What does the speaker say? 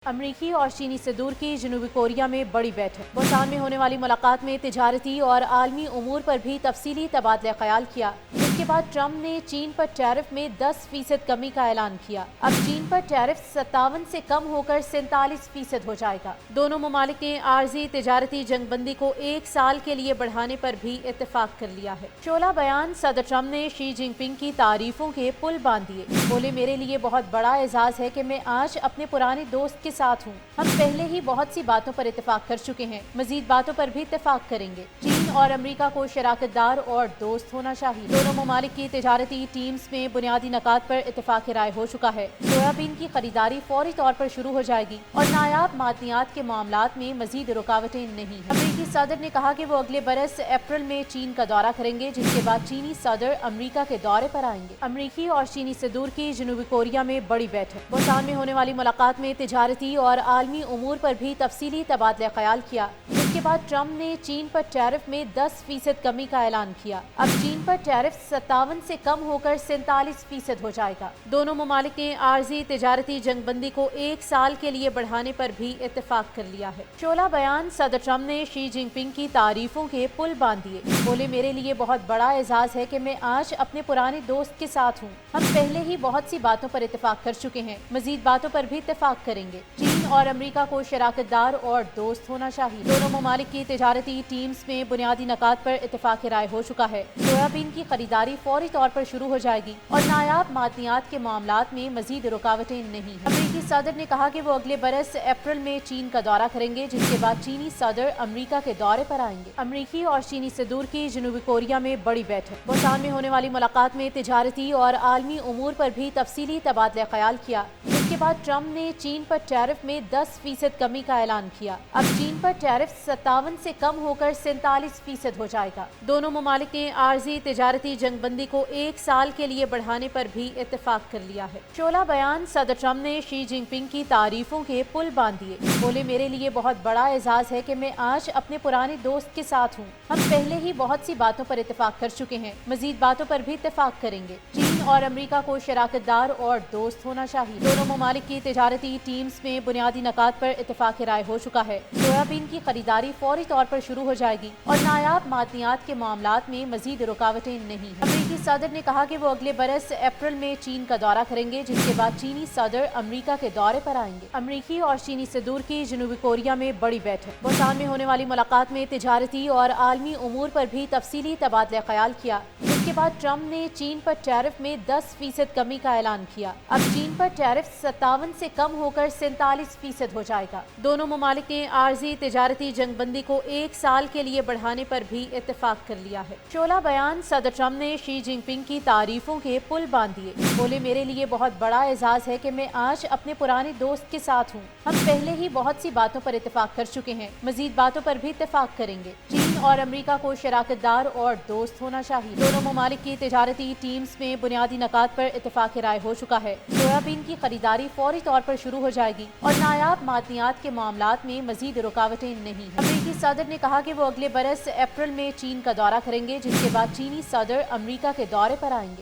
अमरीकी और चीनी सदूर की जनूबी कोरिया में बड़ी बैठक। बुसान में होने वाली मुलाकात में तिजारती और आलमी उमूर पर भी तफसीली तबादला ख्याल किया। इसके बाद ट्रंप ने चीन पर टैरिफ में 10% कमी का ऐलान किया। अब चीन पर टैरिफ 57 से कम होकर 47% हो जाएगा। दोनों ममालिक ने आर्जी तिजारती जंगबंदी को 1 साल के लिए बढ़ाने पर भी इत्तेफाक कर लिया है। शोला बयान सदर ट्रंप ने शी जिनपिंग की तारीफों के पुल बांध दिए। बोले, मेरे लिए बहुत बड़ा एजाज है कि मैं आज अपने पुराने दोस्त के साथ हूँ। हम पहले ही बहुत सी बातों पर इत्तेफाक कर चुके हैं, मजीद बातों पर भी इत्तेफाक करेंगे। चीन और अमेरिका को शराकतदार और दोस्त होना चाहिए। दोनों ममालिक की तिजारती टीम्स में बुनियादी नकात पर इत्तेफाक राय हो चुका है। सोयाबीन की खरीदारी फौरी तौर पर शुरू हो जाएगी और नायाब मादनियात के मामलात में मजीद रुकावटें नहीं। अमेरिकी सदर ने कहा कि वो अगले बरस अप्रैल में चीन का दौरा करेंगे, जिसके बाद चीनी सदर अमेरिका के दौरे पर आएंगे। अमेरिकी और चीनी सदूर की जनूबी कोरिया में बड़ी बैठक। बुसान में होने वाली मुलाकात में तिजारती और आलमी उमूर पर भी तफसीली तबादला ख्याल किया। इसके बाद ट्रंप ने चीन पर टैरिफ में 10% कमी का ऐलान किया। अब चीन पर टैरिफ 57 से कम होकर 47% हो जाएगा। दोनों ममालिक ने आर्जी तिजारती जंगबंदी को 1 साल के लिए बढ़ाने पर भी इत्तेफाक कर लिया है। शोला बयान सदर ट्रंप ने शी जिनपिंग की तारीफों के पुल बांध दिए। बोले, मेरे लिए बहुत बड़ा एजाज है कि मैं आज अपने पुराने दोस्त के साथ हूँ। हम पहले ही बहुत सी बातों पर इत्तेफाक कर चुके हैं, मजीद बातों पर भी इत्तेफाक करेंगे। चीन और अमेरिका को शराकतदार और दोस्त होना चाहिए। दोनों ममालिक की तिजारती टीम्स में बुनियादी नकात पर इत्तेफाक राय हो चुका है। सोयाबीन की खरीदारी फौरी तौर पर शुरू हो जाएगी और नायाब मादनियात के मामलात में मजीद रुकावटें नहीं। अमेरिकी सदर ने कहा कि वो अगले बरस अप्रैल में चीन का दौरा करेंगे, जिसके बाद चीनी सदर अमेरिका के दौरे पर आएंगे। अमेरिकी और चीनी सदूर की जनूबी कोरिया में बड़ी बैठक। बुसान में होने वाली मुलाकात में तिजारती और आलमी उमूर पर भी तफसीली तबादला ख्याल किया। इसके बाद ट्रंप ने चीन पर टैरिफ में 10% कमी का ऐलान किया। अब चीन पर टैरिफ 57 से कम होकर 47% हो जाएगा। दोनों ममालिक ने आर्जी तिजारती जंगबंदी को 1 साल के लिए बढ़ाने पर भी इत्तेफाक कर लिया है। शोला बयान सदर ट्रंप ने शी जिनपिंग की तारीफों के पुल बांध दिए। बोले, मेरे लिए बहुत बड़ा एजाज है कि मैं आज अपने पुराने दोस्त के साथ हूँ। हम पहले ही बहुत सी बातों पर इत्तेफाक कर चुके हैं, मजीद बातों पर भी इत्तेफाक करेंगे। चीन और अमेरिका को शराकतदार और दोस्त होना चाहिए। दोनों ममालिक की तिजारती टीम्स में बुनियादी नकात पर इत्तेफाक राय हो चुका है। सोयाबीन की खरीदारी फौरी तौर पर शुरू हो जाएगी और नायाब मादनियात के मामलात में मजीद रुकावटें नहीं। अमेरिकी सदर ने कहा कि वो अगले बरस अप्रैल में चीन का दौरा करेंगे, जिसके बाद चीनी सदर अमेरिका के दौरे पर आएंगे। अमेरिकी और चीनी सदूर की जनूबी कोरिया में बड़ी बैठक। बुसान में होने वाली मुलाकात में तिजारती और आलमी उमूर पर भी तफसीली तबादला ख्याल किया। इसके बाद ट्रंप ने चीन पर टैरिफ में 10% कमी का ऐलान किया। अब चीन पर टैरिफ 57 से कम होकर 47% हो जाएगा। दोनों ममालिक ने आर्जी तिजारती जंगबंदी को 1 साल के लिए बढ़ाने पर भी इत्तेफाक कर लिया है। शोला बयान सदर ट्रंप ने शी जिनपिंग की तारीफों के पुल बांध दिए। बोले, मेरे लिए बहुत बड़ा एजाज है कि मैं आज अपने पुराने दोस्त के साथ हूँ। हम पहले ही बहुत सी बातों पर इत्तेफाक कर चुके हैं, मजीद बातों पर भी इत्तेफाक करेंगे। चीन और अमेरिका को शराकतदार और दोस्त होना चाहिए। दोनों ममालिक की तिजारती टीम्स में बुनियादी नकात पर इत्तेफाक राय हो चुका है। सोयाबीन की खरीदारी फौरी तौर पर शुरू हो जाएगी और नायाब मादनियात के मामलात में मजीद रुकावटें नहीं। अमेरिकी सदर ने कहा कि वो अगले बरस अप्रैल में चीन का दौरा करेंगे, जिसके बाद चीनी सदर अमेरिका के दौरे पर आएंगे।